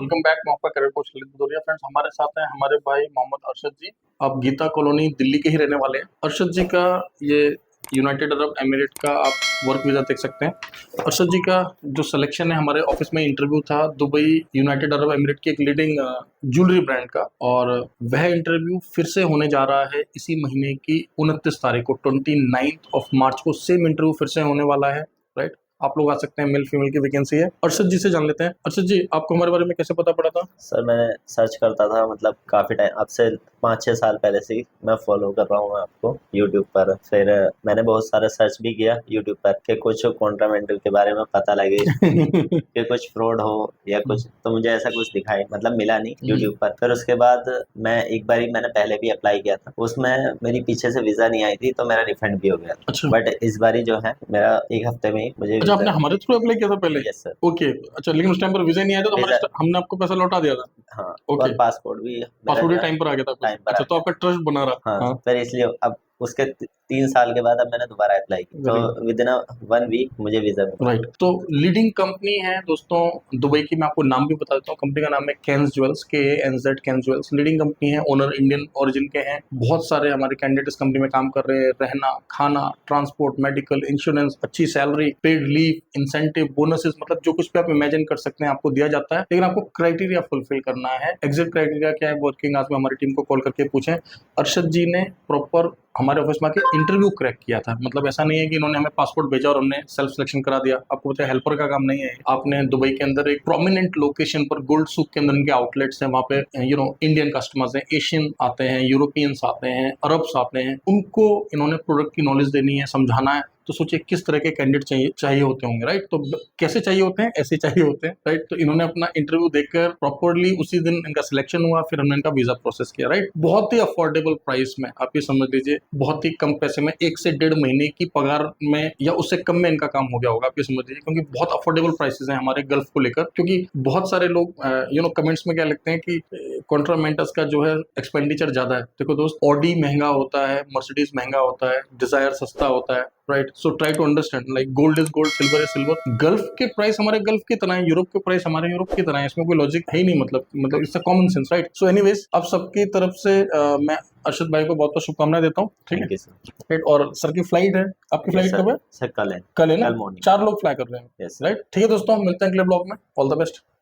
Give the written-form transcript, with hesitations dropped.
Welcome back. मैं आपका career coach Lalit Bhadauria. Friends, हमारे साथ हैं हमारे भाई मोहम्मद अरशद जी। आप गीता कॉलोनी दिल्ली के ही रहने वाले हैं। अरशद जी का ये यूनाइटेड अरब एमिरेट का आप वर्क वीज़ा देख सकते हैं। अरशद जी का जो सिलेक्शन है, हमारे ऑफिस में इंटरव्यू था दुबई यूनाइटेड अरब एमिरेट की एक लीडिंग ज्वेलरी ब्रांड का, और वह इंटरव्यू फिर से होने जा रहा है इसी महीने की 29 तारीख को, 29 मार्च को सेम इंटरव्यू फिर से होने वाला है। राइट, आप लोग आ सकते हैं। मेल फीमेल की वैकेंसी है। अरशद जी से जान लेते हैं। अरशद जी, आपको हमारे बारे में कैसे पता पड़ा था? सर मैंने सर्च करता था, मतलब काफ़ी टाइम, अब से 5-6 साल पहले से ही मैं फॉलो कर रहा हूँ आपको यूट्यूब पर। फिर मैंने बहुत सारा सर्च भी किया यूट्यूब पर कि कुछ कॉन्ट्रामेंटल के बारे में पता लगे कि कुछ फ्रॉड हो या कुछ, तो मुझे ऐसा कुछ दिखाई मतलब मिला नहीं यूट्यूब पर। फिर उसके बाद मैं एक बार मैंने पहले भी अप्लाई किया था, उसमें मेरी पीछे से वीज़ा नहीं आई थी तो मेरा रिफंड भी हो गया था। अच्छा बट इस बारी जो है मेरा एक हफ्ते में ही मुझे अच्छा, आपने वीज़ा। हमारे थ्रू अप्लाई किया था पहले? Yes sir. ओके। अच्छा, लेकिन उस टाइम पर वीजा नहीं आया था तो वीज़ा, हमने आपको पैसा लौटा दिया था? हाँ, ओके। और पासपोर्ट भी मेरा पासवर्ड जो ही है टाइम पर आ गया था आपका? टाइम पर आ अच्छा, तो गया। आपका ट्रस्ट बना रहा। हाँ, हाँ, फिर इसलिए अब उसके 3 साल के बाद अब मैंने दोबारा अप्लाई की, वेरी तो विदिन 1 वीक मुझे वीज़ा मिला। राइट। तो लीडिंग कंपनी है दोस्तों दुबई की। मैं आपको नाम भी बता देता हूँ। कंपनी का नाम है Kanz jewels, KANZ Kanz jewels. Leading company है, ओनर इंडियन ओरिजिन के हैं। बहुत सारे हमारे कैंडिडेट इस कंपनी में काम कर रहे हैं। रहना, खाना, ट्रांसपोर्ट, मेडिकल, इंश्योरेंस, अच्छी salary, paid leave, incentive, bonuses, मतलब जो कुछ भी आप इमेजिन कर सकते हैं आपको दिया जाता है। लेकिन आपको क्राइटेरिया फुलफिल करना है। एग्जिट क्राइटेरिया क्या है? वर्किंग आज में हमारी टीम को कॉल करके पूछें। अरशद जी ने प्रॉपर हमारे ऑफिस में आके इंटरव्यू क्रैक किया था। मतलब ऐसा नहीं है कि इन्होंने हमें पासपोर्ट भेजा और हमने सेल्फ सिलेक्शन करा दिया। आपको पता है, हेल्पर का काम नहीं है। आपने दुबई के अंदर एक प्रोमिनेंट लोकेशन पर गोल्ड सूक के अंदर इनके आउटलेट्स हैं। वहाँ पे इंडियन कस्टमर्स हैं, एशियन आते हैं, यूरोपियंस आते हैं, अरब्स आते हैं। उनको इन्होंने प्रोडक्ट की नॉलेज देनी है, समझाना है। तो सोचिए किस तरह के कैंडिडेट चाहिए होते होंगे। राइट, तो कैसे चाहिए होते हैं? ऐसे चाहिए होते हैं। राइट, तो इन्होंने अपना इंटरव्यू देकर प्रॉपरली उसी दिन इनका सिलेक्शन हुआ। फिर हमने इनका वीजा प्रोसेस किया। राइट, बहुत ही अफोर्डेबल प्राइस में, आप ये समझ लीजिए, बहुत ही कम पैसे में, 1 से 1.5 महीने की पगार में या उससे कम में इनका काम हो गया होगा। आप ये समझ लीजिए, क्योंकि बहुत अफोर्डेबल प्राइसेस हैं हमारे गल्फ को लेकर। क्योंकि बहुत सारे लोग कमेंट्स में क्या लिखते हैं कि कॉन्ट्रामेंटस का जो है एक्सपेंडिचर ज्यादा है। देखो दोस्त, ऑडी महंगा होता है, मर्सिडीज महंगा होता है, डिजायर सस्ता होता है। Right, so try to understand, like gold is gold, silver is silver. Gulf के प्राइस हमारे गल्फ की तरह है, यूरोप के प्राइस हमारे यूरोप की तरह है। इसमें कोई लॉजिक है ही नहीं। मतलब it's a common sense. Right, so anyways, आप सबकी तरफ से मैं अरशद भाई को बहुत बहुत शुभकामनाएं देता हूँ। ठीक है? Thank you sir. राइट, और सर की फ्लाइट है। आपकी यस फ्लाइट सर। कब है? सर कल है। कल है ना? कल मॉर्निंग। 4 लोग फ्लाई कर रहे हैं। Yes sir. राइट, ठीक है दोस्तों, हम मिलते हैं अगले ब्लॉग में। All the best.